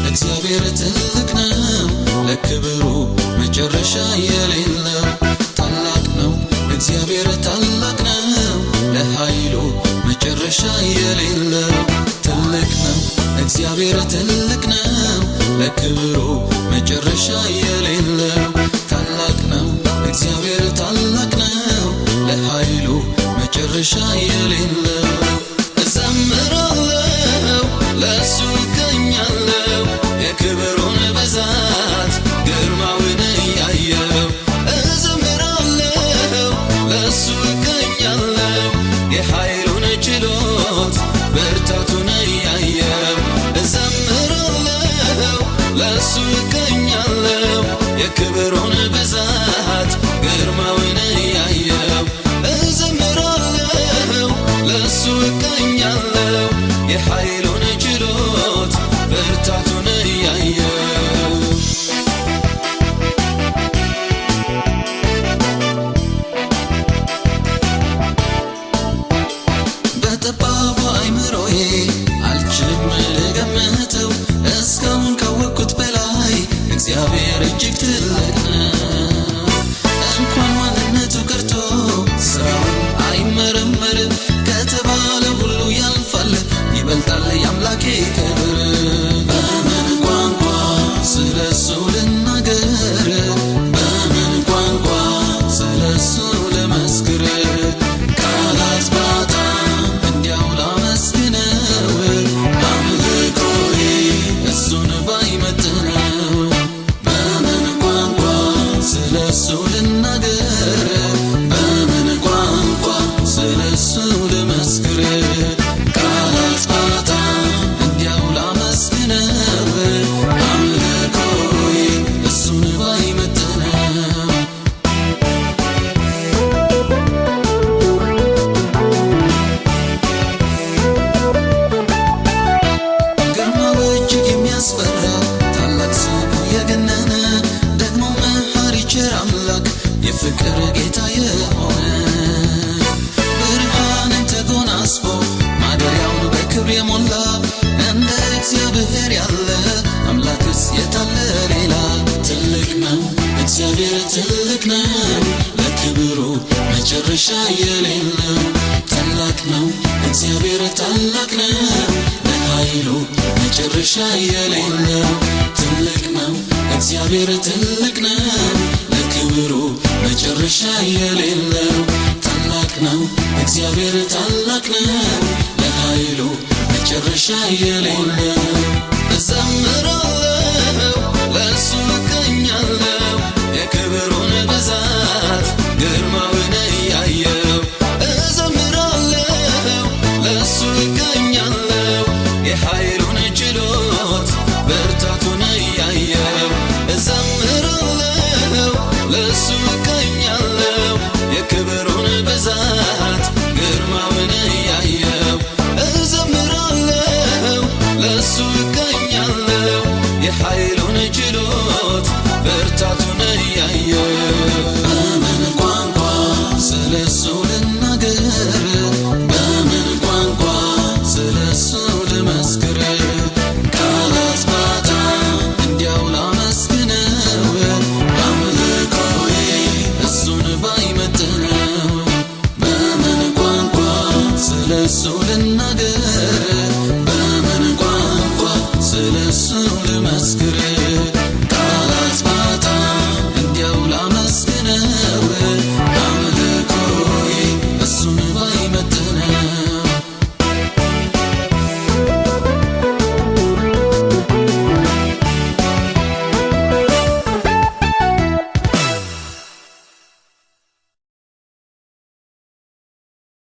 እግዚአብሔር ትልቅ ነው ለክብሩ መጨረሻ የሌለው ታላቅ ነው እግዚአብሔር ታላቅ ነው ለኃይሉ መጨረሻ የሌለው ትልቅ ነው እግዚአብሔር ትልቅ ነው ለክብሩ መጨረሻ የሌለው ታላቅ ነው እግዚአብሔር ታላቅ ነው ለኃይሉ መጨረሻ የሌለው እዘምራለሁ ለሱ እገኛለሁ የክብሩን ብዛት ግርማውን እያየሁ እዘምራለሁ ለሱ እገኛለሁ የኃይሉን ችሎት ብርታቱን እያየሁ እዘምራለሁ ለሱ እገኛለሁ የክብሩን ብዛት ግርማውን እያየሁ እዘምራለሁ ለሱ እገኛለሁ የኃይሉን ችሎት ብርታቱን እያየሁ በጠባቡ አይምሮዬ አልችልም ልገምተው እስካሁን ካወቅኩት በላይ እግዚአብሔር እጅግ ትልቅ ነው። እንኳን ማንነቱ ቀርቶ ስራውን አይመረመርም ከተባለ ሁሉ ያልፋል ይበልጣል የአምላኬ ክብር በምን ቋንቋ ስለሱ ልናገር በምን ቋንቋ ስለሱ ልመስክር ቃላት ባጣ እንዲያው ላመስግነው አምልኮዬ እሱን ባይመጥነው በምን ቋንቋ ስለሱ ልናገር በምን ቋንቋ ስለሱ ልመስክር ቃላት ባጣ እንዲያው ላመስግነው አምልኮዬ እሱን ባይመጥነው ግርማው እጅግ የሚያስፈራ ታላቅ ስሙ የገነነ ደግሞ መሐሪ ቸር አምላክ የፍቅር ጌታ የሆነ ብርሃንን ተጎናጽፎ ማደሪያውን በክብር የሞላ እንደ እግዚአብሔር ያለ አምላክስ የታለ ሌላ ትልቅ ነው እግዚአብሔር ትልቅ ነው ለክብሩ መጨረሻ የሌለው ታላቅ ነው እግዚአብሔር ታላቅ ነው ለኃይሉ መጨረሻ የሌለው ትልቅ ነው እግዚአብሔር ትልቅ ነው ለክብሩ መጨረሻ የሌለው ታላቅ ነው እግዚአብሔር ታላቅ ነው ለኃይሉ መጨረሻ የሌለው እዘምራለሁ ለሱ እገኛለሁ የክብሩን ብዛት ግርማውን እያየሁ እዘምራለሁ ለሱ እገኛለሁ የኃይሉን ችሎት ብርታቱን እያየሁ እዘምራለሁ ለሱ እገኛለሁ የክብሩን ብዛት ግርማውን እያየሁ እዘምራለሁ ለሱ እገኛለሁ የኃይሉን ችሎት ብርታቱን እያየሁ በምን ቋንቋ ስለሱ ልናገር በምን ቋንቋ ስለሱ ልመስክር ቃላት ባጣ እንዲያው ላመስግነው አምልኮዬ እሱን ባይመጥነው በምን ቋንቋ ስለሱ